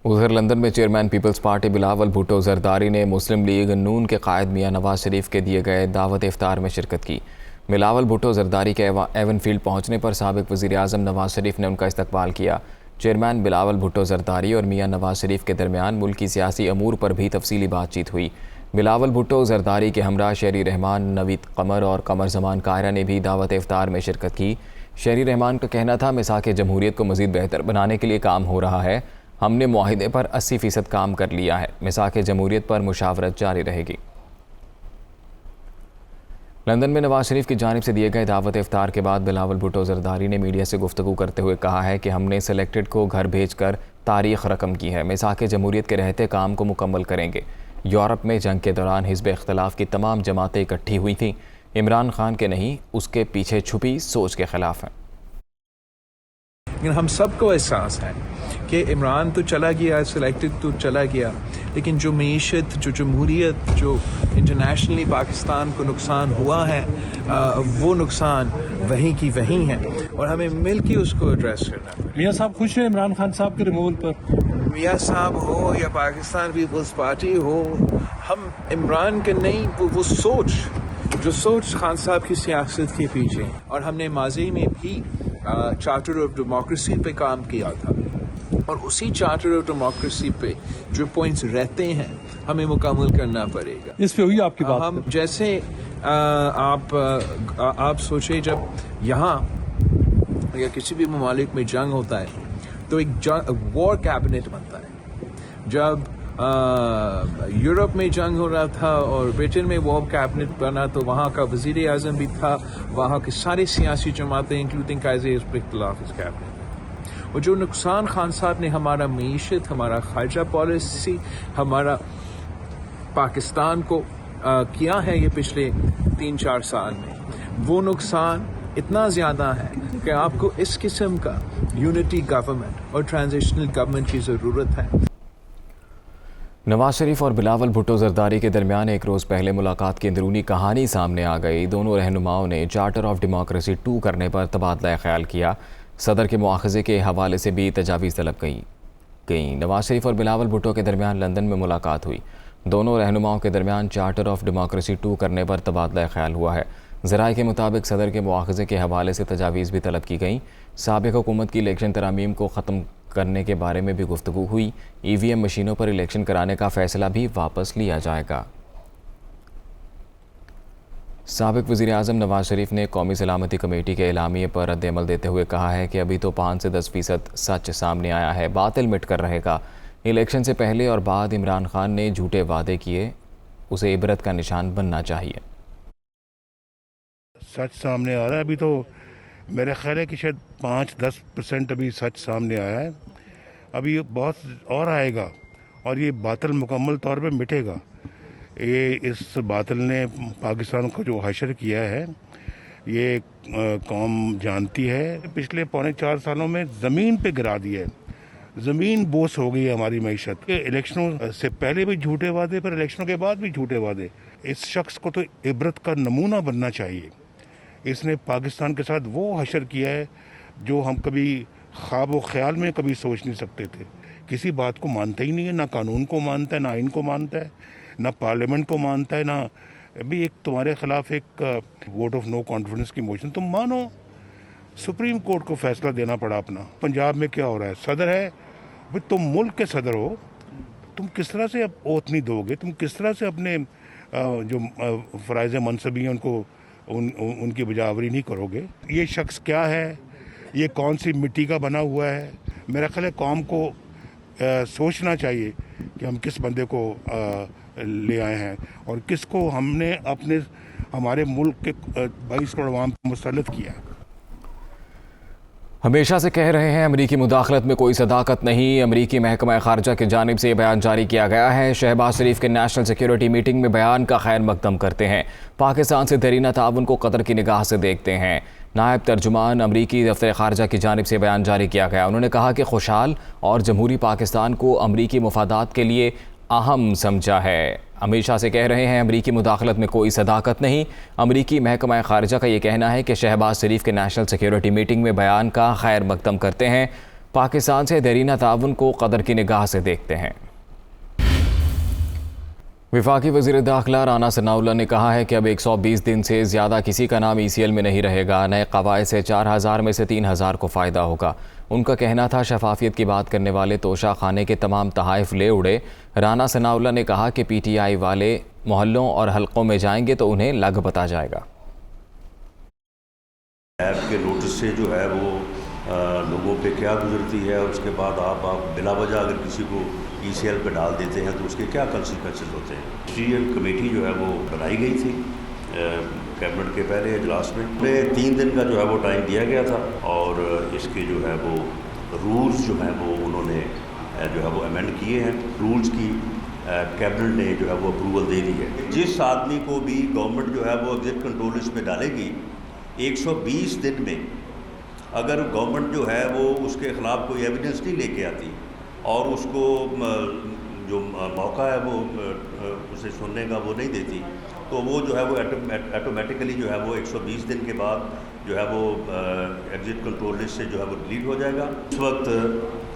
उधर लंदन में चेयरमैन पीपल्स पार्टी बिलावल भुट्टो जरदारी ने मुस्लिम लीग नून के कायद मियां नवाज शरीफ के दिए गए दावत इफ्तार में शिरकत की। बिलावल भुट्टो जरदारी के एवन फील्ड पहुंचने पर साबिक वज़ीर आज़म नवाज शरीफ ने उनका इस्तकबाल किया। चेयरमैन बिलावल भुट्टो जरदारी और मियां नवाज शरीफ के दरमियान मुल्की सियासी अमूर पर भी तफसीली बातचीत हुई। बिलावल भुट्टो जरदारी के हमरा शहरी रहमान नवीद कमर और कमर जमान कायरा ने भी दावत इफ्तार में शिरकत की। शहरी रहमान का कहना था, मिसाक जमहूरियत को मज़ीद बेहतर बनाने के लिए काम हो रहा है। हमने मुआहिदे पर 80% काम कर लिया है। मिसाक जमहूरियत पर मुशावरत जारी रहेगी। लंदन में नवाज शरीफ की जानिब से दिए गए दावत इफ्तार के बाद बिलावल भुट्टो जरदारी ने मीडिया से गुफ्तगू करते हुए कहा है कि हमने सेलेक्टेड को घर भेजकर तारीख रकम की है। मिसाक जमहूरियत के रहते काम को मुकम्मल करेंगे। यूरोप में जंग के दौरान हिज़्ब इख्तिलाफ की तमाम जमातें इकट्ठी हुई थीं। इमरान खान के नहीं, उसके पीछे छुपी सोच के खिलाफ हैं। लेकिन हम सबको एहसास है कि इमरान तो चला गया, सिलेक्टेड तो चला गया, लेकिन जो मईशत, जो जमहूरियत, जो इंटरनेशनली पाकिस्तान को नुकसान हुआ है, वो नुकसान वहीं की वहीं है और हमें मिल के उसको एड्रेस करना है। मियां साहब खुश हैं इमरान खान साहब के रिमूवल पर? मियां साहब हो या पाकिस्तान पीपल्स पार्टी हो, हम इमरान के नहीं, वो सोच, जो सोच खान साहब की सियासत के पीछे, और हमने माजी में भी चार्टर ऑफ डेमोक्रेसी पे काम किया था और उसी चार्टर ऑफ डेमोक्रेसी पे जो पॉइंट्स रहते हैं हमें मुकम्मल करना पड़ेगा। इस पे हुई आपकी बात? हम जैसे आप सोचे, जब यहाँ या किसी भी ममालिक में जंग होता है तो एक वॉर कैबिनेट बनता है। जब यूरोप में जंग हो रहा था और ब्रिटेन में वॉर कैबिनेट बना तो वहाँ का वज़ीर आज़म भी था, वहाँ के सारे सियासी जमातें इंक्लूडिंग कायदे कैबिनेट। और जो नुकसान खान साहब ने हमारा मईशत, हमारा खारजा पॉलिसी, हमारा पाकिस्तान को किया है ये पिछले 3-4 साल में, वो नुकसान इतना ज़्यादा है कि आपको इस किस्म का यूनिटी गवर्नमेंट और ट्रांजिशनल गवर्नमेंट की ज़रूरत है। नवाज शरीफ और बिलावल भुट्टो जरदारी के दरमियान एक रोज़ पहले मुलाकात की अंदरूनी कहानी सामने आ गई। दोनों रहनुमाओं ने चार्टर ऑफ डेमोक्रेसी 2 करने पर तबादला ख्याल किया। सदर के मुआखज़े के हवाले से भी तजावीज़ तलब गई। नवाज शरीफ और बिलावल भुट्टो के दरमियान लंदन में मुलाकात हुई। दोनों रहनुमाओं के दरमियान चार्टर ऑफ डेमोक्रेसी 2 करने पर तबादला ख्याल हुआ है। ज़राए के मुताबिक सदर के मुआखज़े के हवाले से तजावीज़ भी तलब की गई। साबिक़ हुकूमत की इलेक्शन तरामीम को ख़त्म करने के बारे में भी गुफ्तगू हुई। EVM मशीनों पर इलेक्शन कराने का फ़ैसला भी वापस लिया जाएगा। साबिक़ वज़ीर आज़म नवाज शरीफ ने कौमी सलामती कमेटी के एलामिये पर रद्द-ए-अमल देते हुए कहा है कि अभी तो 5 से 10% सच सामने आया है, बातिल मिट कर रहेगा। इलेक्शन से पहले और बाद इमरान खान ने झूठे वादे किए, उसे इबरत का निशान बनना चाहिए। सच सामने आ रहा है। अभी तो मेरा ख्याल है कि शायद 5-10% अभी सच सामने आया है। अभी बहुत और आएगा और ये बातिल मुकम्मल तौर पे मिटेगा। ये इस बातिल ने पाकिस्तान को जो हशर किया है, ये कौम जानती है। पिछले 3.25 सालों में ज़मीन पे गिरा दिया है, ज़मीन बोस हो गई है हमारी मईशत। इलेक्शनों से पहले भी झूठे वादे, पर इलेक्शनों के बाद भी झूठे वादे। इस शख्स को तो इबरत का नमूना बनना चाहिए। इसने पाकिस्तान के साथ वो हशर किया है जो हम कभी ख्वाब व ख्याल में कभी सोच नहीं सकते थे। किसी बात को मानता ही नहीं है, ना कानून को मानता है, ना आइन को मानता है, ना पार्लियामेंट को मानता है, ना अभी एक तुम्हारे खिलाफ एक वोट ऑफ नो कॉन्फिडेंस की मोशन तुम मानो। सुप्रीम कोर्ट को फैसला देना पड़ा अपना। पंजाब में क्या हो रहा है, सदर है भाई, तुम मुल्क के सदर हो, तुम किस तरह से अब ओथ नहीं दोगे, तुम किस तरह से अपने जो फ़राइज़ मनसबी हैं उनको उनकी बजावरी नहीं करोगे। ये शख्स क्या है, ये कौन सी मिट्टी का बना हुआ है। मेरा ख्याल है कौम को सोचना चाहिए कि हम किस बंदे को ले आए हैं और किसको हमने हमारे मुल्क के 22 करोड़ अवाम को मुसल्लत किया। हमेशा से कह रहे हैं अमरीकी मुदाखलत में कोई सदाकत नहीं। अमरीकी महकमा खारजा की जानिब से ये बयान जारी किया गया है। शहबाज शरीफ के नेशनल सिक्योरिटी मीटिंग में बयान का खैर मकदम करते हैं। पाकिस्तान से देरीना ताउन को कतर की निगाह से देखते हैं। नायब तर्जुमान अमरीकी दफ्तर खारजा की जानिब से बयान जारी किया गया। उन्होंने कहा कि खुशहाल और जमहूरी पाकिस्तान को अमरीकी मुफादात के लिए अहम समझा है। हमेशा से कह रहे हैं अमरीकी मुदाखलत में कोई सदाकत नहीं। अमरीकी महकमा खारजा का ये कहना है कि शहबाज शरीफ के नेशनल सिक्योरिटी मीटिंग में बयान का खैर मकदम करते हैं। پاکستان سے دیرینہ تعاون کو قدر کی نگاہ سے دیکھتے ہیں۔ وفاقی وزیر داخلہ رانا ثناءاللہ نے کہا ہے کہ اب 120 دن سے زیادہ کسی کا نام ECL میں نہیں رہے گا۔ نئے قواعد سے 4000 میں سے 3000 کو فائدہ ہوگا۔ ان کا کہنا تھا شفافیت کی بات کرنے والے توشہ خانے کے تمام تحائف لے اڑے۔ رانا ثناءاللہ نے کہا کہ PTI والے محلوں اور حلقوں میں جائیں گے تو انہیں لگ بتا جائے گا۔ ایپ کے نوٹس سے جو ہے وہ لوگوں پہ کیا گزرتی ہے، اور اس کے بعد آپ بلا وجہ اگر کسی کو ECL پہ ڈال دیتے ہیں تو اس کے کیا کنسیکوینسز ہوتے ہیں۔ انڈسٹریل کمیٹی جو ہے وہ بنائی گئی تھی کیبنٹ کے پہلے اجلاس میں، انہیں 3 دن کا جو ہے وہ ٹائم دیا گیا تھا، اور اس کے جو ہے وہ رولز جو ہیں وہ انہوں نے جو ہے وہ امینڈ کیے ہیں۔ رولز کی کیبنٹ نے جو ہے وہ اپروول دے دی ہے۔ جس آدمی کو بھی گورنمنٹ جو ہے وہ ایگزٹ کنٹرول لسٹ میں ڈالے گی، 120 دن میں اگر گورنمنٹ جو ہے وہ اس کے خلاف کوئی ایویڈنس نہیں لے کے آتی اور اس کو جو موقع ہے وہ اسے سننے کا وہ نہیں دیتی، تو وہ جو ہے وہ آٹومیٹیکلی جو ہے وہ 120 دن کے بعد جو ہے وہ ایگزٹ کنٹرول لسٹ سے جو ہے وہ ڈیلیٹ ہو جائے گا۔ اس وقت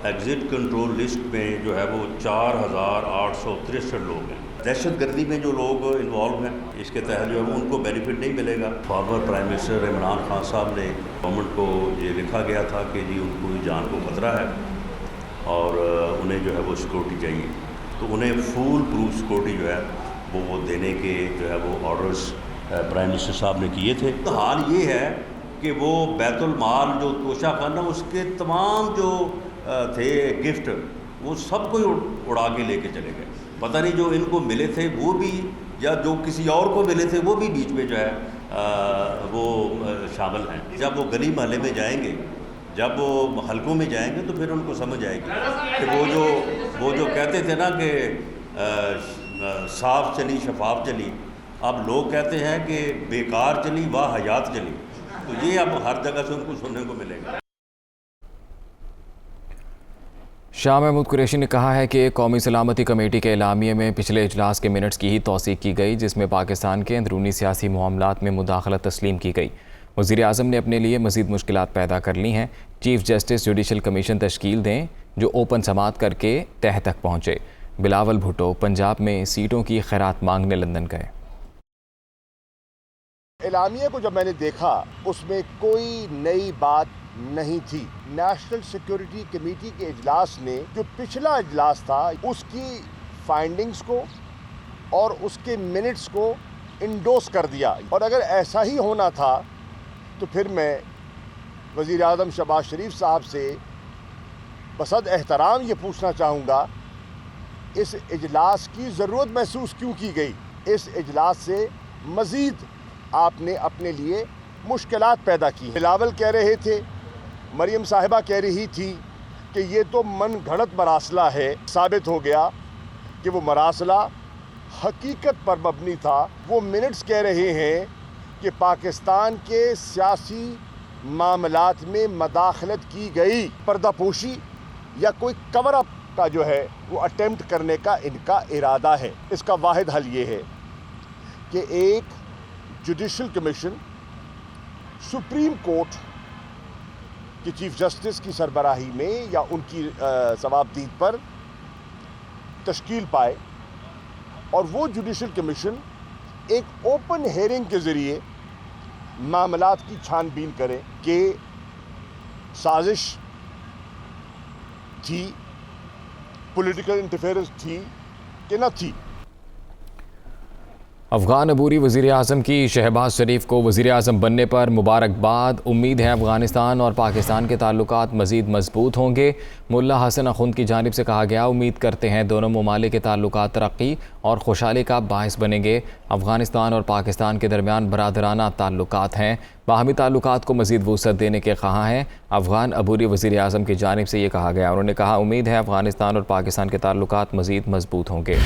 ایگزٹ کنٹرول لسٹ میں جو ہے وہ 4863 لوگ ہیں۔ دہشت گردی میں جو لوگ انوالو ہیں اس کے تحت جو ہے وہ ان کو بینیفٹ نہیں ملے گا۔ Former prime minister Imran Khan sahab نے گورنمنٹ کو یہ لکھا گیا تھا کہ جی ان کو جان کو خطرہ ہے اور انہیں جو ہے وہ سیکورٹی چاہیے، تو انہیں فول پروف سیکورٹی جو ہے وہ دینے کے جو ہے وہ آرڈرز پرائم منسٹر صاحب نے کیے تھے۔ تو حال یہ ہے کہ وہ بیت المال جو توشہ خانہ اس کے تمام جو تھے گفٹ وہ سب کو اڑا کے لے کے چلے گئے۔ پتہ نہیں جو ان کو ملے تھے وہ بھی یا جو کسی اور کو ملے تھے وہ بھی بیچ میں جو ہے وہ شامل ہیں۔ جب وہ گلی محلے میں جائیں گے، جب وہ حلقوں میں جائیں گے تو پھر ان کو سمجھ آئے گی کہ وہ جو کہتے تھے نا کہ صاف چلی شفاف چلی، اب لوگ کہتے ہیں کہ بیکار چلی واہ حیات چلی، تو یہ اب ہر جگہ سے ان کو سننے کو ملے گا۔ شاہ محمود قریشی نے کہا ہے کہ قومی سلامتی کمیٹی کے اعلامیے میں پچھلے اجلاس کے منٹس کی ہی توثیق کی گئی، جس میں پاکستان کے اندرونی سیاسی معاملات میں مداخلت تسلیم کی گئی۔ وزیر اعظم نے اپنے لیے مزید مشکلات پیدا کر لی ہیں۔ چیف جسٹس جوڈیشل کمیشن تشکیل دیں جو اوپن سماعت کر کے تہہ تک پہنچے۔ بلاول بھٹو پنجاب میں سیٹوں کی خیرات مانگنے لندن گئے۔ اعلامیے کو جب میں نے دیکھا اس میں کوئی نئی بات نہیں تھی۔ نیشنل سیکیورٹی کمیٹی کے اجلاس نے جو پچھلا اجلاس تھا اس کی فائنڈنگز کو اور اس کے منٹس کو انڈوس کر دیا، اور اگر ایسا ہی ہونا تھا تو پھر میں وزیر اعظم شہباز شریف صاحب سے بصد احترام یہ پوچھنا چاہوں گا اس اجلاس کی ضرورت محسوس کیوں کی گئی؟ اس اجلاس سے مزید آپ نے اپنے لیے مشکلات پیدا کی۔ بلاول کہہ رہے تھے، مریم صاحبہ کہہ رہی تھی کہ یہ تو من گھڑت مراسلہ ہے۔ ثابت ہو گیا کہ وہ مراسلہ حقیقت پر مبنی تھا۔ وہ منٹس کہہ رہے ہیں کہ پاکستان کے سیاسی معاملات میں مداخلت کی گئی، پردہ پوشی یا کوئی کور اپ کا جو ہے وہ اٹیمپٹ کرنے کا ان کا ارادہ ہے۔ اس کا واحد حل یہ ہے کہ ایک جوڈیشل کمیشن سپریم کورٹ کی چیف جسٹس کی سربراہی میں یا ان کی ثوابدید پر تشکیل پائے، اور وہ جوڈیشل کمیشن ایک اوپن ہیئرنگ کے ذریعے معاملات کی چھان بین کرے کہ سازش تھی، پولیٹیکل انٹرفیئرنس تھی کہ نہ تھی۔ افغان عبوری وزیر اعظم کی شہباز شریف کو وزیر اعظم بننے پر مبارکباد۔ امید ہے افغانستان اور پاکستان کے تعلقات مزید مضبوط ہوں گے۔ ملا حسن اخند کی جانب سے کہا گیا، امید کرتے ہیں دونوں ممالک کے تعلقات ترقی اور خوشحالی کا باعث بنیں گے۔ افغانستان اور پاکستان کے درمیان برادرانہ تعلقات ہیں، باہمی تعلقات کو مزید وسعت دینے کے خواہاں ہیں۔ افغان عبوری وزیر اعظم کی جانب سے یہ کہا گیا، انہوں نے کہا امید ہے افغانستان اور پاکستان کے تعلقات مزید مضبوط ہوں گے۔